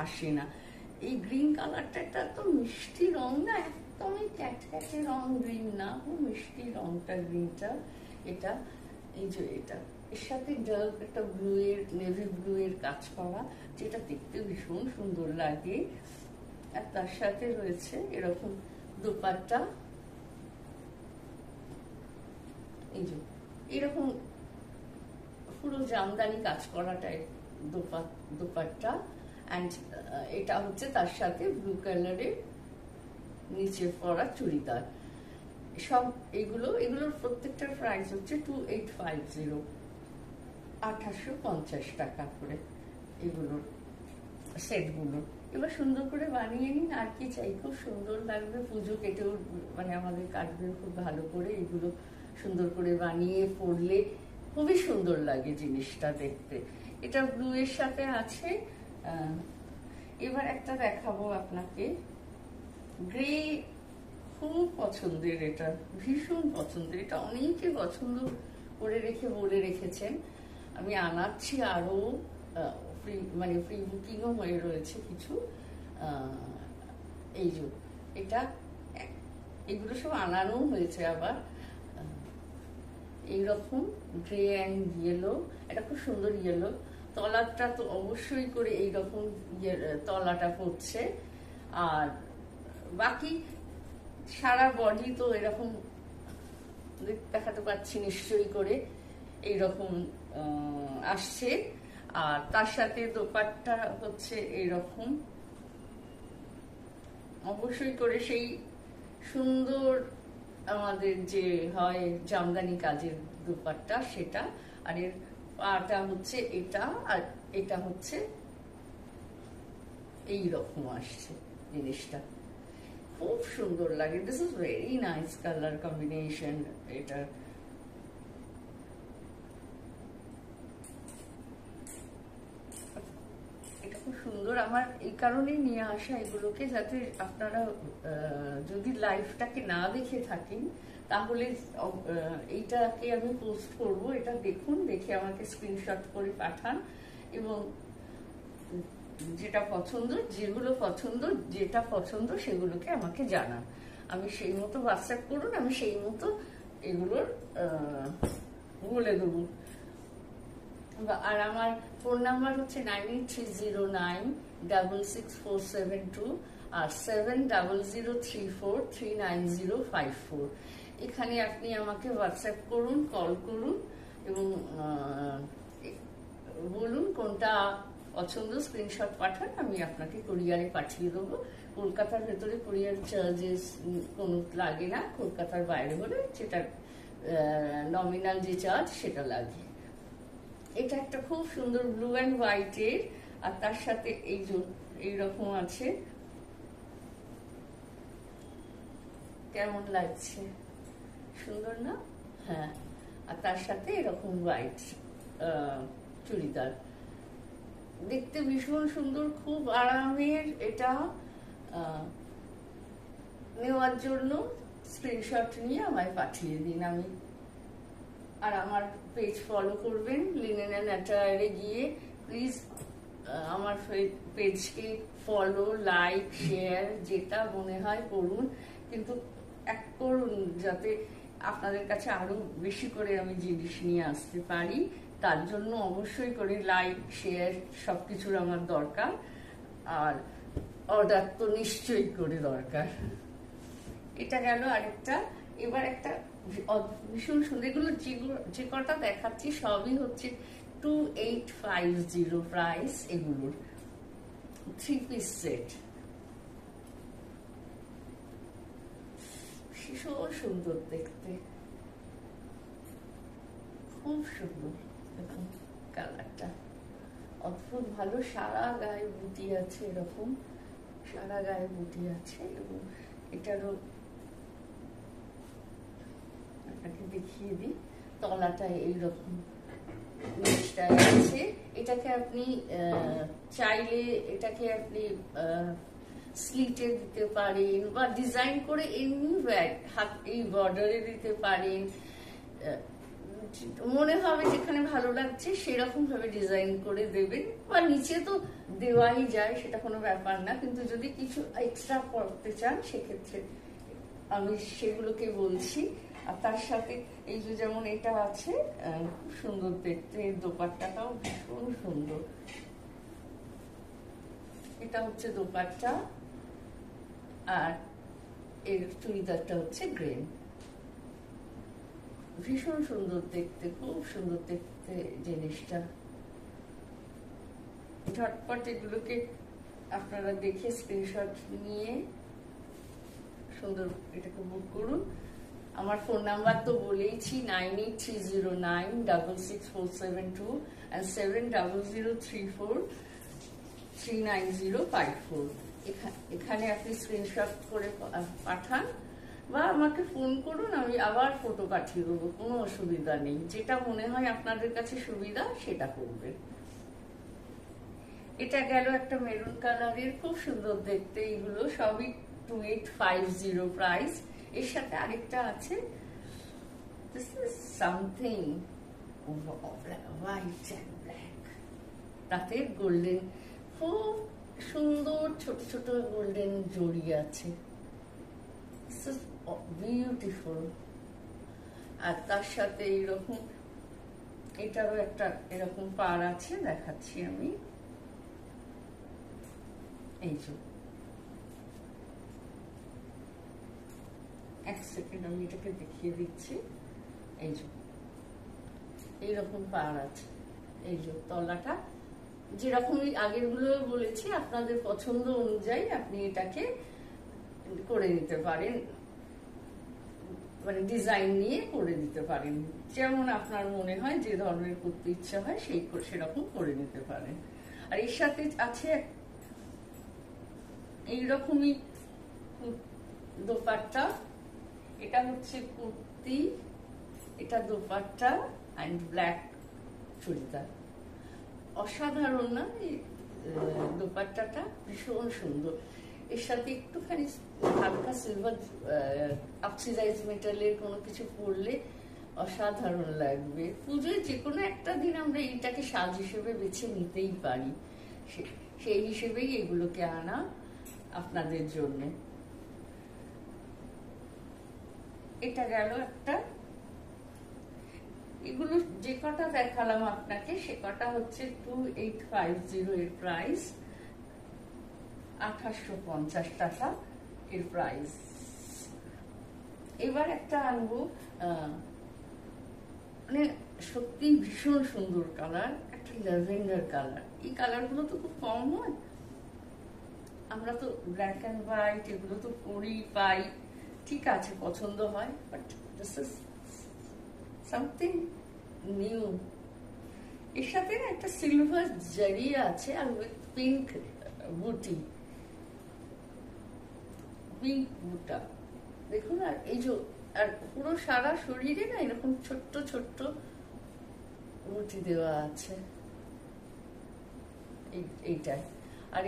আসে না। এই গ্রিন কালারটা একটা তো মিষ্টি রং না, একদমই ক্যাটক্যাটে রং গ্রিন না, খুব মিষ্টি রংটা গ্রিনটা। এটা এই যে এটা এর সাথে ডার্ক একটা ব্লু এর নেভি ব্লু এর কাজ করা, যেটা দেখতে ভীষণ সুন্দর লাগে। আর তার সাথে রয়েছে এরকম দোপাট্টা, এই যে এরকম পুরো জামদানি কাজ করাটাই দোপাট্টা। অ্যান্ড এটা হচ্ছে তার সাথে ব্লু কালারের নিচে পরা চুড়িদার। সব এগুলোর প্রত্যেকটার প্রাইস হচ্ছে 2850, 2850 টাকা করে এগুলোর সেটগুলো। এবার সুন্দর করে বানিয়ে নিন, আর কি চাই, খুব সুন্দর লাগবে। পুজো কেটেও মানে আমাদের কাটবে খুব ভালো করে, এগুলো সুন্দর করে বানিয়ে পরলে খুবই সুন্দর লাগে জিনিসটা দেখতে। এটা ব্লু এর সাথে আছে। এবার একটা দেখাবো আপনাকে, গ্রে, খুব পছন্দের, এটা ভীষণ পছন্দের, এটা অনেকে পছন্দ করে বলে রেখেছেন। আমি আনাচ্ছি আরো, মানে প্রি বুকিংও হয়ে রয়েছে কিছু। এই যে এটা, এগুলো সব আনানো হয়েছে আবার। এইরকম গ্রে অ্যান্ড ইয়েলো, এটা খুব সুন্দর ইয়েলো। তলাটা তো অবশ্যই করে এইরকম তলাটা পড়ছে, আর বাকি সারা বডি তো এরকম দেখাতে পাচ্ছি নিশ্চয়ই করে, এইরকম আসছে। আর তার সাথে দোপাট্টা হচ্ছে এইরকম, অবশ্যই করে সেই সুন্দর আমাদের যে হয় জামদানি কাজের দোপাট্টা সেটা। আর এর পাটা হচ্ছে এটা, আর এটা হচ্ছে এইরকম আসছে জিনিসটা, খুব সুন্দর লাগে। This is very nice colour combination. এটা খুব সুন্দর। আমার এই কারণেই নিয়ে আসা এগুলোকে, যাতে আপনারা যদি লাইভটাকে না দেখে থাকেন তাহলে এইটাকে আমি পোস্ট করব, এটা দেখুন, দেখে আমাকে স্ক্রিনশট করে পাঠান, এবং যেটা পছন্দ, যেটা পছন্দ সেগুলোকে আমাকে জানান। আমি সেই মতো হোয়াটসঅ্যাপ করুন, আমি সেই মতো এগুলোর বলে দেবো। আর আমার ফোন নাম্বার হচ্ছে 9830966472 আর 7003439054। এখানে আপনি আমাকে হোয়াটসঅ্যাপ করুন, কল করুন, এবং বলুন কোনটা পছন্দ, স্ক্রিনশট পাঠান, আমি আপনাকে কুরিয়ারে পাঠিয়ে দেবো। কলকাতার ভেতরে কুরিয়ার চার্জেস কোনো লাগে না, কলকাতার বাইরে হলে যেটা নমিনাল যে চার্জ সেটা লাগে। এটা একটা খুব সুন্দর ব্লু অ্যান্ড হোয়াইটের, আর তার সাথে এইরকম আছে, কেমন লাগছে, সুন্দর না? হ্যাঁ, আর তার সাথে এরকম হোয়াইট চুড়িদার, দেখতে ভীষণ সুন্দর, খুব আরামের। এটা নেওয়ার জন্য স্ক্রিনশট নিয়ে আমায় পাঠিয়ে দিন। আর আমার পেজ ফলো করবেন, লিনেন অ্যান্ড অ্যাটায়ারে গিয়ে প্লিজ আমার পেজকে ফলো, লাইক, শেয়ার, যেটা মনে হয় করুন, কিন্তু এক করুন যাতে আপনাদের কাছে আরো বেশি করে আমি জিনিস নিয়ে আসতে পারি। তার জন্য অবশ্যই করে লাইক, শেয়ার সবকিছুর আমার দরকার, আর অর্ডার তো নিশ্চয়ই করে দরকার। এটা গেল আরেকটা। এবার একটা ভীষণ সুন্দর, এগুলো যে কটা দেখাচ্ছি সবই হচ্ছে 2850 প্রাইস, এগুলোর 3 পিস সেট, ভীষণ সুন্দর দেখতে, খুব সুন্দর। দেখুন কালারটা অদ্ভুত ভালো, সারা গায়ে বুটি আছে, এরকম সারা গায়ে বুটি আছে, এবং এটারও আপনাকে দেখিয়ে দিই, তলাটা এইরকম নিচটায় আছে। এটাকে আপনি চাইলে এটাকে আপনি স্লিটে দিতে পারেন, বা ডিজাইন করে এমনি হাত এই বর্ডারে দিতে পারেন, মনে হবে যেখানে ভালো লাগছে সেরকম ভাবে ডিজাইন করে দেবেন, বা নিচে তো দেওয়াই যায়, সেটা কোনো ব্যাপার না, কিন্তু যদি কিছু এক্সট্রা করতে চান সেক্ষেত্রে আমি সেগুলোকে বলছি। আর তার সাথে এই যে যেমন এটা আছে, খুব সুন্দর দেখতে, দোপাট্টাটাও ভীষণ সুন্দর। এটা হচ্ছে দোপাট্টা, আর এর চুড়িদারটা হচ্ছে গ্রেন। ভীষণ সুন্দর দেখতে, খুব সুন্দর দেখতে জিনিসটা। ঝটপট এগুলোকে আপনারা দেখে স্ক্রিনশট নিয়ে সুন্দর এটাকে বুক করুন। আমার ফোন নাম্বার তো বলেইছি, 9830966472 and 7003439054। এখানে আপনি স্ক্রিনশট করে পাঠান বা আমাকে ফোন করুন, আমি আবার ফটো পাঠিয়ে দেবো, কোনো অসুবিধা নেই। যেটা মনে হয় আপনাদের কাছে সুবিধা সেটা করবেন। এটা গেল একটা মেরুন কালারের, খুব সুন্দর দেখতে। এগুলো সবই 2850 প্রাইস। এর সাথে আরেকটা আছে, this is something white and black, তাতে গোল্ডেন, খুব সুন্দর ছোট ছোট গোল্ডেন জড়ি আছে, বিউটিফুল। আর তার সাথে এইরকম, এটারও একটা এরকম পার আছে, দেখাচ্ছি আমি। এই যে এক সেকেন্ড আমি এটাকে দেখিয়ে দিচ্ছি। এই যে এইরকম পার আছে, এই যে তলাটা যেরকমই আগের গুলো বলেছি, আপনাদের পছন্দ অনুযায়ী আপনি এটাকে করে নিতে পারেন, মানে ডিজাইন নিয়ে করে দিতে পারেন, যেমন আপনার মনে হয়, যে ধরনের করতে ইচ্ছা হয় সেরকম করে নিতে পারেন। আর এর সাথে আছে এইরকমই দোপাট্টা, এটা হচ্ছে কুর্তি, এটা দোপাট্টা অ্যান্ড ব্ল্যাক চুড়িদার। অসাধারণ না এই দোপাট্টাটা? ভীষণ সুন্দর। এর সাথে একটুখানি হালকা সিলভার অক্সিডাইজ মেটালের কোনো কিছু পরলে অসাধারণ লাগবে। পুজোয় যে কোনো একটা দিন আমরা এইটাকে সাজ হিসেবে বেছে নিতেই পারি, সেই হিসেবেই এগুলোকে আনা আপনাদের জন্য। এটা গেল একটা। এগুলো যে কটা দেখালাম আপনাকে, সে কটা হচ্ছে 2850 এর প্রাইস, 2850 টাকা এর প্রাইস। এবার একটা আনবো, মানে সত্যি ভীষণ সুন্দর কালার, একটা ল্যাভেন্ডার কালার। এই কালারগুলো তো খুব কম হয়, আমরা তো ব্ল্যাক অ্যান্ড হোয়াইট এগুলো তো পরি পাই, ঠিক আছে, পছন্দ হয়, but this is something new. এর সাথে একটা সিলভার জারি আছে, আর উইথ পিঙ্ক বুটি, পিঙ্ক বুটা দেখুন। আর এই যে, আর পুরো সারা শরীরে না এরকম ছোট্ট ছোট্ট বুটি দেওয়া আছে এইটায়। আর